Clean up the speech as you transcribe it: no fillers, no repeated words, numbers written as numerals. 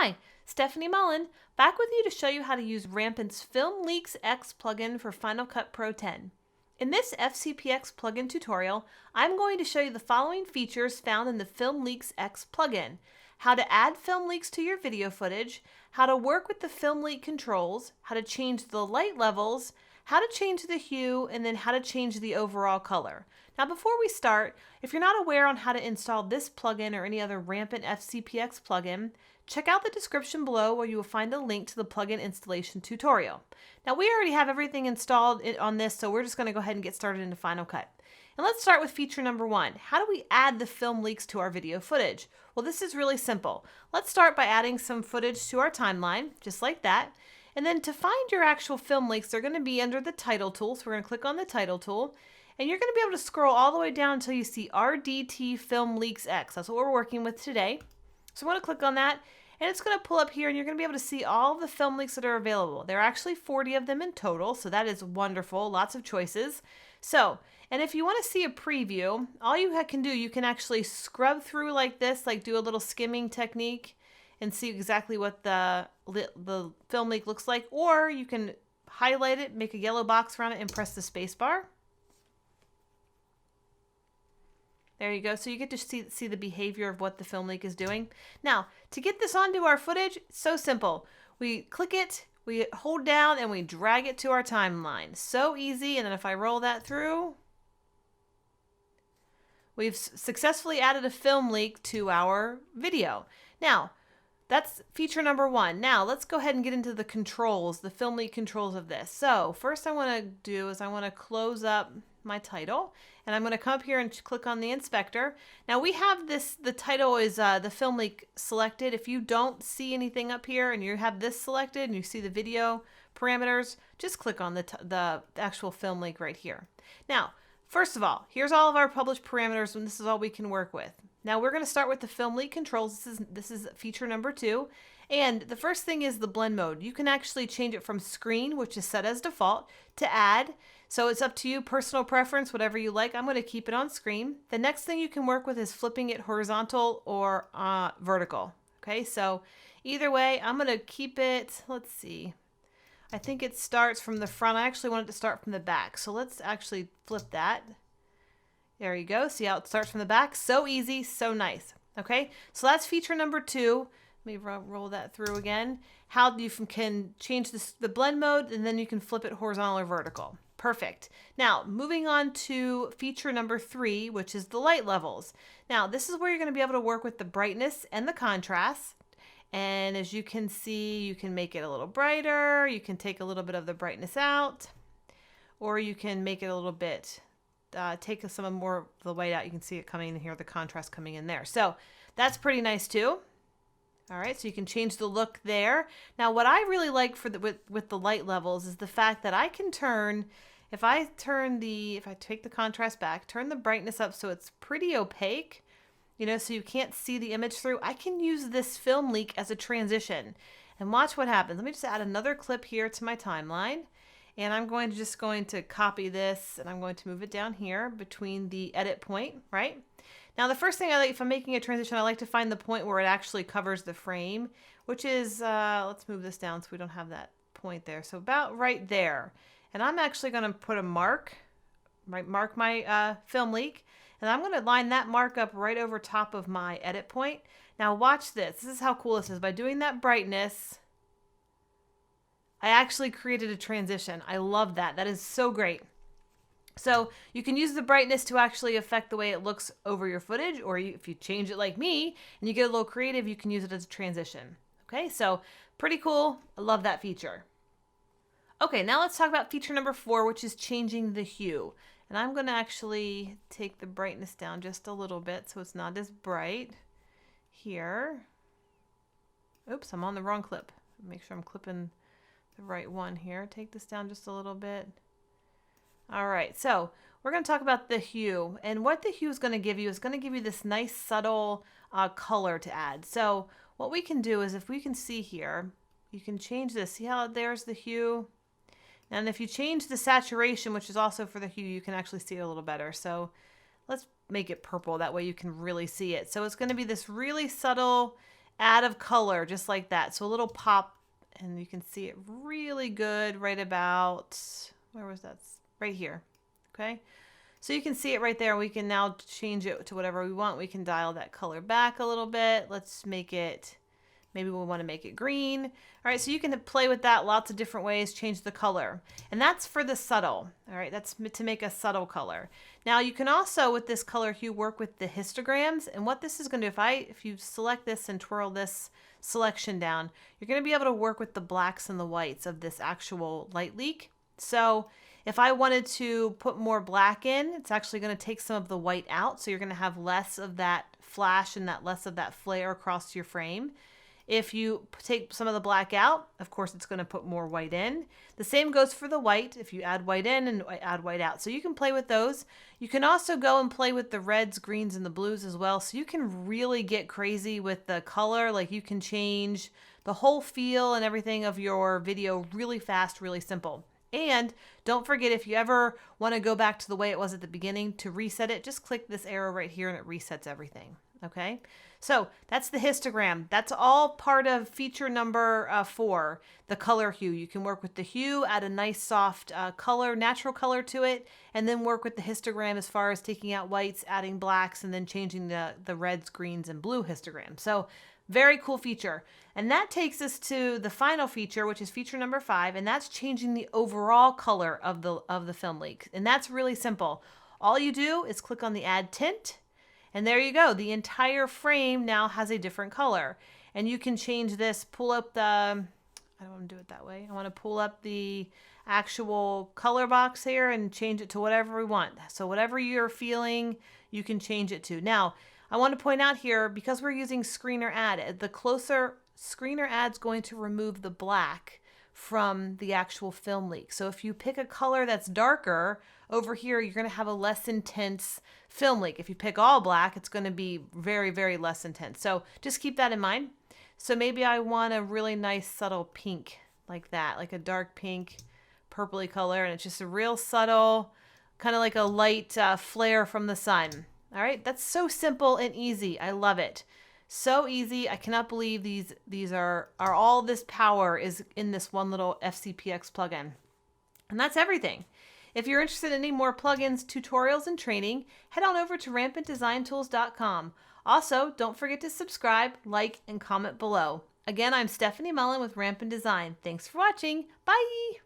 Hi, Stephanie Mullen, back with you to show you how to use Rampant's Film Leaks X plugin for Final Cut Pro 10. In this FCPX plugin tutorial, I'm going to show you the following features found in the Film Leaks X plugin: how to add film leaks to your video footage, how to work with the film leak controls, how to change the light levels, how to change the hue, and then how to change the overall color. Now before we start, if you're not aware on how to install this plugin or any other Rampant FCPX plugin, check out the description below where you will find a link to the plugin installation tutorial. Now we already have everything installed on this, so we're just going to go ahead and get started into Final Cut. And let's start with feature number 1. How do we add the film leaks to our video footage? Well, this is really simple. Let's start by adding some footage to our timeline, just like that. And then to find your actual film leaks, they're going to be under the title tool. So we're going to click on the title tool. And you're going to be able to scroll all the way down until you see RDT Film Leaks X. That's what we're working with today. So we're going to click on that. And it's going to pull up here, and you're going to be able to see all of the film leaks that are available. There are actually 40 of them in total, so that is wonderful. Lots of choices. And if you want to see a preview, all you can do, you can actually scrub through like this, like do a little skimming technique and see exactly what the film leak looks like. Or you can highlight it, make a yellow box around it, and press the space bar. There you go. So you get to see the behavior of what the film leak is doing. Now, to get this onto our footage, it's so simple. We click it, we hold down, and we drag it to our timeline. So easy. And then if I roll that through, we've successfully added a film leak to our video. Now, that's feature number 1. Now, let's go ahead and get into the controls, the film leak controls of this. So first I want to do is I want to close up my title, and I'm going to come up here and click on the inspector. Now we have this, the title is the film leak selected. If you don't see anything up here and you have this selected and you see the video parameters, just click on the actual film leak right here. Now, first of all, here's all of our published parameters, and this is all we can work with. Now we're going to start with the film leak controls. This is feature number 2. And the first thing is the blend mode. You can actually change it from screen, which is set as default, to add. So it's up to you, personal preference, whatever you like. I'm going to keep it on screen. The next thing you can work with is flipping it horizontal or vertical. Okay, so either way, I'm going to keep it, let's see. I think it starts from the front. I actually want it to start from the back. So let's actually flip that. There you go. See how it starts from the back? So easy, so nice. Okay, so that's feature number 2. Let me roll that through again. How you can change the blend mode, and then you can flip it horizontal or vertical. Perfect. Now, moving on to feature number 3, which is the light levels. Now, this is where you're going to be able to work with the brightness and the contrast. And as you can see, you can make it a little brighter. You can take a little bit of the brightness out, or you can make it a little bit, take some more of the white out. You can see it coming in here, the contrast coming in there. So that's pretty nice too. All right, so you can change the look there. Now, what I really like for with the light levels is the fact that I can turn, if I take the contrast back, turn the brightness up so it's pretty opaque, you know, so you can't see the image through. I can use this film leak as a transition, and watch what happens. Let me just add another clip here to my timeline, and I'm just going to copy this, and I'm going to move it down here between the edit point, right? Now, the first thing I like, if I'm making a transition, I like to find the point where it actually covers the frame, which is, let's move this down so we don't have that point there. So about right there. And I'm actually going to put a mark my film leak, and I'm going to line that mark up right over top of my edit point. Now watch this. This is how cool this is. By doing that brightness, I actually created a transition. I love that. That is so great. So you can use the brightness to actually affect the way it looks over your footage, or if you change it like me and you get a little creative, you can use it as a transition. Okay, so pretty cool. I love that feature. Okay, now let's talk about feature number 4, which is changing the hue. And I'm going to actually take the brightness down just a little bit so it's not as bright here. Oops, I'm on the wrong clip. Make sure I'm clipping the right one here. Take this down just a little bit. All right, so we're going to talk about the hue, and what the hue is going to give you is going to give you this nice subtle color to add. So what we can do is, if we can see here, you can change this. See how there's the hue? And if you change the saturation, which is also for the hue, you can actually see it a little better. So let's make it purple. That way you can really see it. So it's going to be this really subtle add of color, just like that. So a little pop, and you can see it really good right about, where was that? Right here. Okay. So you can see it right there. We can now change it to whatever we want. We can dial that color back a little bit. Let's make it, maybe we want to make it green. All right, so you can play with that lots of different ways, change the color. And that's for the subtle. All right, that's to make a subtle color. Now you can also, with this color hue, work with the histograms. And what this is going to do, if you select this and twirl this selection down, you're going to be able to work with the blacks and the whites of this actual light leak. So if I wanted to put more black in, it's actually going to take some of the white out. So you're going to have less of that flash and less of that flare across your frame. If you take some of the black out, of course, it's going to put more white in. The same goes for the white, if you add white in and add white out. So you can play with those. You can also go and play with the reds, greens, and the blues as well. So you can really get crazy with the color. Like you can change the whole feel and everything of your video really fast, really simple. And don't forget, if you ever want to go back to the way it was at the beginning to reset it, just click this arrow right here and it resets everything. Okay, so that's the histogram. That's all part of feature number 4, the color hue. You can work with the hue, add a nice soft color, natural color to it, and then work with the histogram as far as taking out whites, adding blacks, and then changing the reds, greens, and blue histogram. So very cool feature. And that takes us to the final feature, which is feature number 5, and that's changing the overall color of the film leak. And that's really simple. All you do is click on the add tint, and there you go. The entire frame now has a different color. And you can change this, pull up the, I don't want to do it that way. I want to pull up the actual color box here and change it to whatever we want. So whatever you're feeling, you can change it to. Now, I want to point out here, because we're using screener add, the closer screener add's going to remove the black from the actual film leak. So if you pick a color that's darker, over here you're going to have a less intense film leak. If you pick all black, it's going to be very, very less intense. So just keep that in mind. So maybe I want a really nice subtle pink like that, like a dark pink, purpley color, and it's just a real subtle, kind of like a light flare from the sun. All right, that's so simple and easy. I love it. So easy. I cannot believe these are all this power is in this one little FCPX plugin. And that's everything. If you're interested in any more plugins, tutorials, and training, head on over to rampantdesigntools.com. Also, don't forget to subscribe, like, and comment below. Again, I'm Stephanie Mullen with Rampant Design. Thanks for watching. Bye!